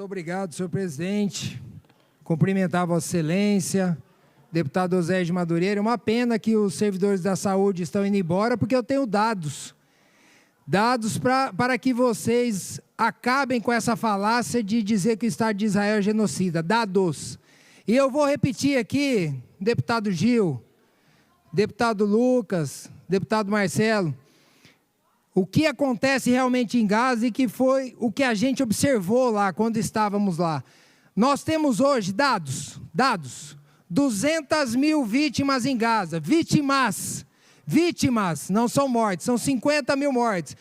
Muito obrigado, senhor presidente. Cumprimentar a Vossa Excelência, deputado Osés de Madureira. É uma pena que os servidores da saúde estão indo embora, porque eu tenho dados para que vocês acabem com essa falácia de dizer que o Estado de Israel é genocida. Dados. E eu vou repetir aqui, deputado Gil, deputado Lucas, deputado Marcelo, o que acontece realmente em Gaza e que foi o que a gente observou lá quando estávamos lá. Nós temos hoje dados, 200 mil vítimas em Gaza, vítimas, não são mortes, são 50 mil mortes,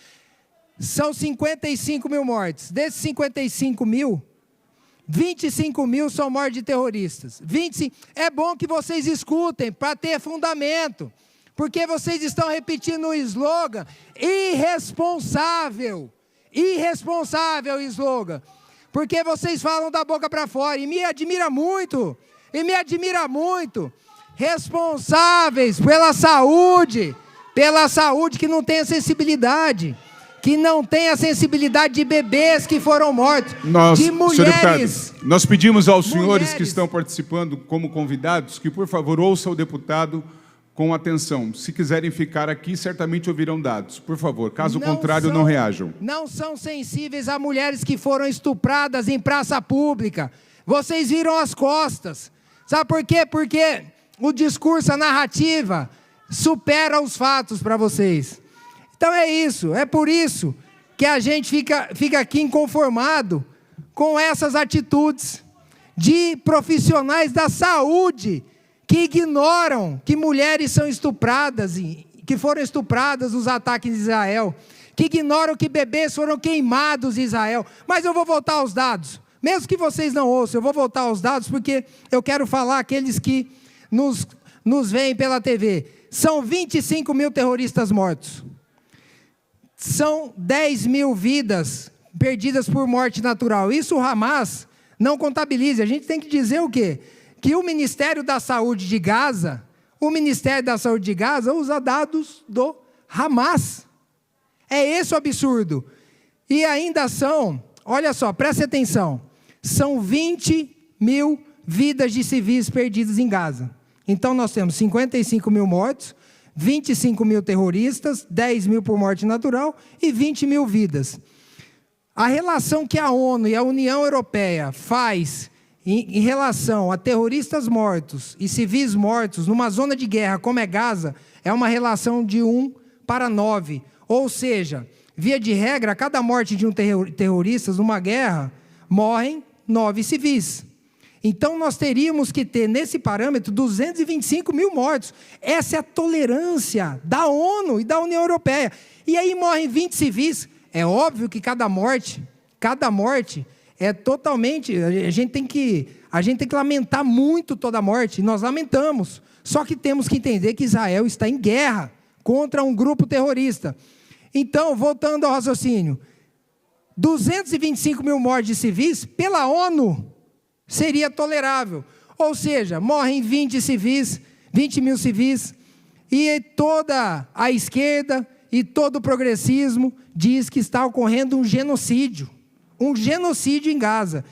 são 55 mil mortes. Desses 55 mil, 25 mil são mortes de terroristas. 25, é bom que vocês escutem para ter fundamento, porque vocês estão repetindo o slogan irresponsável, slogan, porque vocês falam da boca para fora, e me admira muito, responsáveis pela saúde que não tem a sensibilidade, de bebês que foram mortos, de mulheres. Senhor deputado, nós pedimos aos senhores que estão participando como convidados que, por favor, ouçam o deputado com atenção. Se quiserem ficar aqui, certamente ouvirão dados. Por favor, caso contrário, não reajam. Não são sensíveis a mulheres que foram estupradas em praça pública. Vocês viram as costas. Sabe por quê? Porque o discurso, a narrativa, supera os fatos para vocês. Então é isso, é por isso que a gente fica aqui inconformado com essas atitudes de profissionais da saúde que ignoram que mulheres são estupradas, que foram estupradas nos ataques de Israel, que ignoram que bebês foram queimados em Israel. Mas eu vou voltar aos dados, mesmo que vocês não ouçam, eu vou voltar aos dados porque eu quero falar aqueles que nos veem pela TV. São 25 mil terroristas mortos. São 10 mil vidas perdidas por morte natural. Isso o Hamas não contabiliza. A gente tem que dizer o quê? Que o Ministério da Saúde de Gaza, usa dados do Hamas. É esse o absurdo. E ainda são, olha só, preste atenção, são 20 mil vidas de civis perdidas em Gaza. Então nós temos 55 mil mortos, 25 mil terroristas, 10 mil por morte natural e 20 mil vidas. A relação que a ONU e a União Europeia faz em relação a terroristas mortos e civis mortos numa zona de guerra como é Gaza, é uma relação de 1 para 9. Ou seja, via de regra, a cada morte de um terrorista numa guerra, morrem 9 civis. Então nós teríamos que ter, nesse parâmetro, 225 mil mortos. Essa é a tolerância da ONU e da União Europeia. E aí morrem 20 civis. É óbvio que cada morte é totalmente... A gente tem que lamentar muito toda a morte, e nós lamentamos. Só que temos que entender que Israel está em guerra contra um grupo terrorista. Então, voltando ao raciocínio, 225 mil mortes de civis, pela ONU, seria tolerável. Ou seja, morrem 20 mil civis, e toda a esquerda e todo o progressismo diz que está ocorrendo um genocídio em Gaza.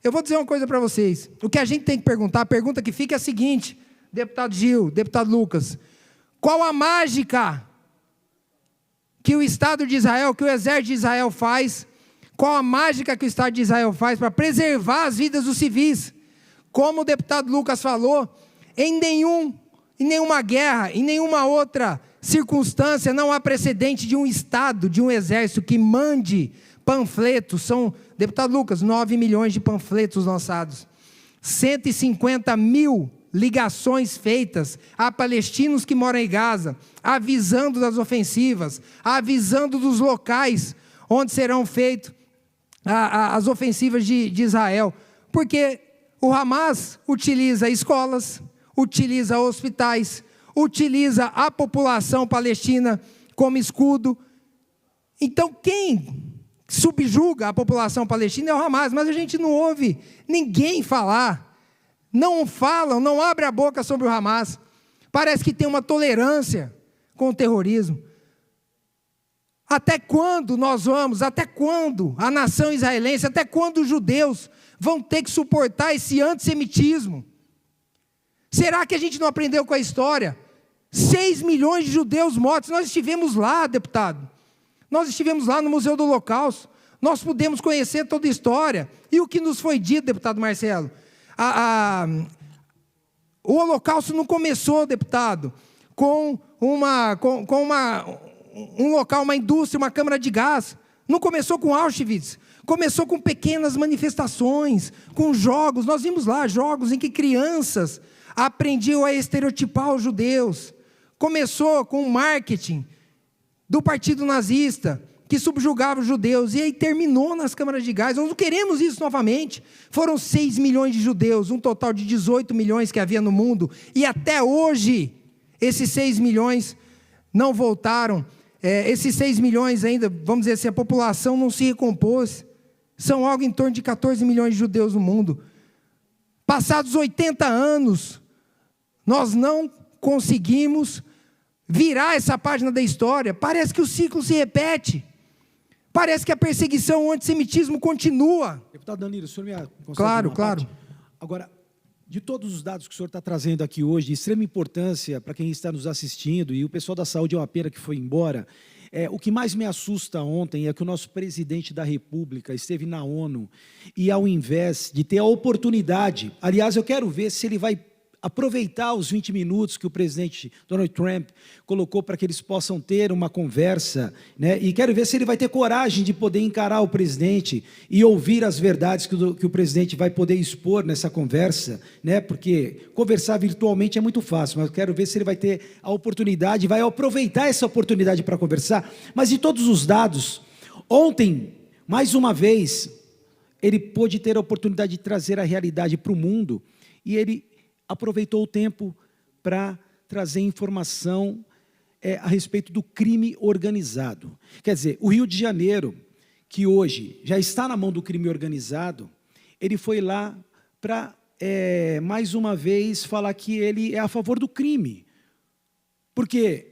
Eu vou dizer uma coisa para vocês. O que a gente tem que perguntar, a pergunta que fica é a seguinte, deputado Gil, deputado Lucas, qual a mágica que o Estado de Israel, que o Exército de Israel faz, qual a mágica que o Estado de Israel faz para preservar as vidas dos civis? Como o deputado Lucas falou, em nenhuma guerra, em nenhuma outra circunstância, não há precedente de um Estado, de um exército que mande panfletos. São, deputado Lucas, 9 milhões de panfletos lançados, 150 mil ligações feitas a palestinos que moram em Gaza, avisando das ofensivas, avisando dos locais onde serão feitas as ofensivas de Israel, porque o Hamas utiliza escolas, utiliza hospitais, utiliza a população palestina como escudo. Então quem subjuga a população palestina é o Hamas, mas a gente não ouve ninguém falar, não abre a boca sobre o Hamas. Parece que tem uma tolerância com o terrorismo. Até quando nós vamos, até quando a nação israelense, até quando os judeus vão ter que suportar esse antissemitismo? Será que a gente não aprendeu com a história? 6 milhões de judeus mortos. Nós estivemos lá, deputado. Nós estivemos lá no Museu do Holocausto. Nós pudemos conhecer toda a história. E o que nos foi dito, deputado Marcelo? O Holocausto não começou, deputado, com um local, uma indústria, uma câmara de gás. Não começou com Auschwitz. Começou com pequenas manifestações, com jogos. Nós vimos lá jogos em que crianças aprendiam a estereotipar os judeus. Começou com o marketing do partido nazista, que subjugava os judeus, e aí terminou nas câmaras de gás. Nós não queremos isso novamente. Foram 6 milhões de judeus, um total de 18 milhões que havia no mundo, e até hoje, esses 6 milhões não voltaram. Esses 6 milhões ainda, vamos dizer assim, a população não se recompôs. São algo em torno de 14 milhões de judeus no mundo. Passados 80 anos, nós não conseguimos virar essa página da história. Parece que o ciclo se repete. Parece que a perseguição, o antissemitismo continua. Deputado Danilo, o senhor me concede Claro, uma claro. parte? Agora, de todos os dados que o senhor está trazendo aqui hoje, de extrema importância para quem está nos assistindo, e o pessoal da saúde é uma pena que foi embora, o que mais me assusta ontem é que o nosso presidente da República esteve na ONU e, ao invés de ter a oportunidade, aliás, eu quero ver se ele vai aproveitar os 20 minutos que o presidente Donald Trump colocou para que eles possam ter uma conversa, né? E quero ver se ele vai ter coragem de poder encarar o presidente e ouvir as verdades que o presidente vai poder expor nessa conversa, né? Porque conversar virtualmente é muito fácil, mas eu quero ver se ele vai ter a oportunidade, vai aproveitar essa oportunidade para conversar. Mas de todos os dados, ontem, mais uma vez, ele pôde ter a oportunidade de trazer a realidade para o mundo, e ele aproveitou o tempo para trazer informação a respeito do crime organizado. Quer dizer, o Rio de Janeiro, que hoje já está na mão do crime organizado, ele foi lá para, mais uma vez, falar que ele é a favor do crime. Porque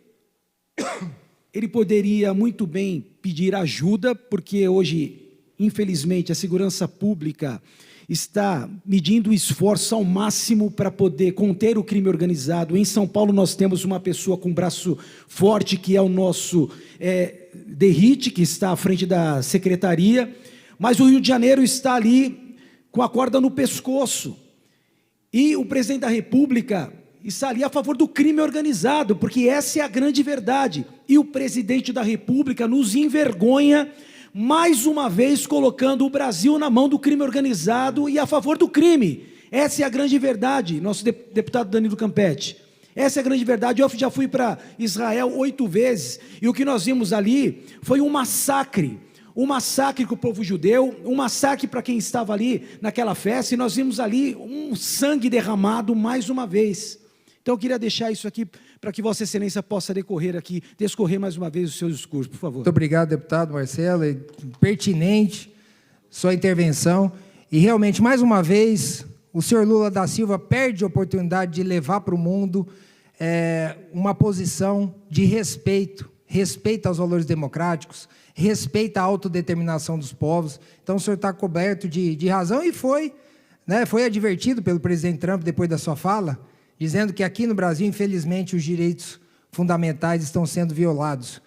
ele poderia muito bem pedir ajuda, porque hoje, infelizmente, a segurança pública está medindo esforço ao máximo para poder conter o crime organizado. Em São Paulo nós temos uma pessoa com braço forte, que é o nosso Derrite, que está à frente da secretaria, mas o Rio de Janeiro está ali com a corda no pescoço. E o presidente da República está ali a favor do crime organizado, porque essa é a grande verdade. E o presidente da República nos envergonha, mais uma vez colocando o Brasil na mão do crime organizado e a favor do crime. Essa é a grande verdade, nosso deputado Danilo Campetti. Essa é a grande verdade. Eu já fui para Israel 8 vezes, e o que nós vimos ali foi um massacre com o povo judeu, um massacre para quem estava ali naquela festa, e nós vimos ali um sangue derramado mais uma vez. Então eu queria deixar isso aqui para que Vossa Excelência possa descorrer mais uma vez o seu discurso, por favor. Muito obrigado, deputado Marcelo. É pertinente sua intervenção. E realmente, mais uma vez, o senhor Lula da Silva perde a oportunidade de levar para o mundo uma posição de respeito aos valores democráticos, respeito à autodeterminação dos povos. Então o senhor está coberto de razão, e foi advertido pelo presidente Trump depois da sua fala, dizendo que aqui no Brasil, infelizmente, os direitos fundamentais estão sendo violados.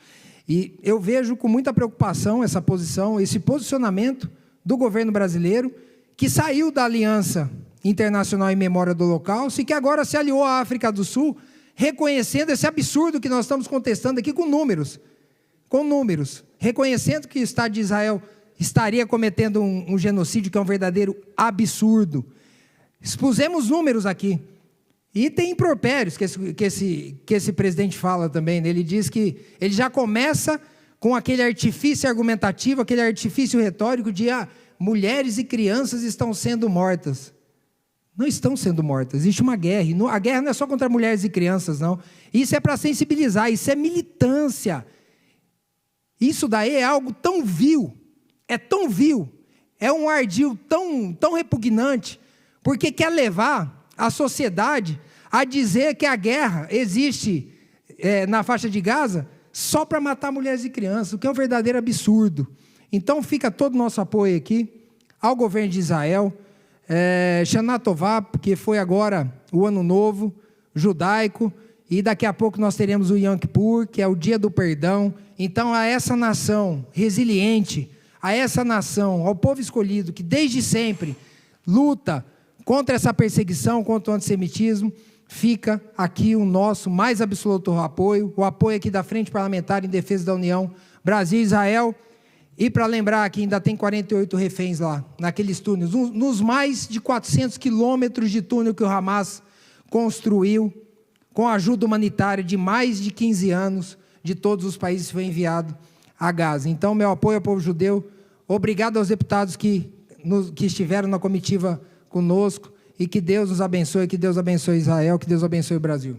E eu vejo com muita preocupação essa posição, esse posicionamento do governo brasileiro, que saiu da Aliança Internacional em Memória do Holocausto e que agora se aliou à África do Sul, reconhecendo esse absurdo que nós estamos contestando aqui com números, reconhecendo que o Estado de Israel estaria cometendo um genocídio que é um verdadeiro absurdo. Expusemos números aqui. E tem impropérios que esse presidente fala também. Ele diz que ele já começa com aquele artifício argumentativo, aquele artifício retórico de mulheres e crianças estão sendo mortas. Não estão sendo mortas, existe uma guerra. E a guerra não é só contra mulheres e crianças, não. Isso é para sensibilizar, isso é militância. Isso daí é algo tão vil, é um ardil tão repugnante, porque quer levar a sociedade a dizer que a guerra existe na faixa de Gaza só para matar mulheres e crianças, o que é um verdadeiro absurdo. Então fica todo o nosso apoio aqui ao governo de Israel, Shana Tová, porque foi agora o ano novo judaico, e daqui a pouco nós teremos o Yom Kippur, que é o dia do perdão. Então a essa nação resiliente, a essa nação, ao povo escolhido, que desde sempre luta contra essa perseguição, contra o antissemitismo, fica aqui o nosso mais absoluto apoio, o apoio aqui da Frente Parlamentar em Defesa da União, Brasil e Israel. E para lembrar que ainda tem 48 reféns lá, naqueles túneis, nos mais de 400 quilômetros de túnel que o Hamas construiu, com a ajuda humanitária de mais de 15 anos, de todos os países que foi enviado a Gaza. Então, meu apoio ao povo judeu, obrigado aos deputados que estiveram na comitiva conosco, e que Deus nos abençoe, que Deus abençoe Israel, que Deus abençoe o Brasil.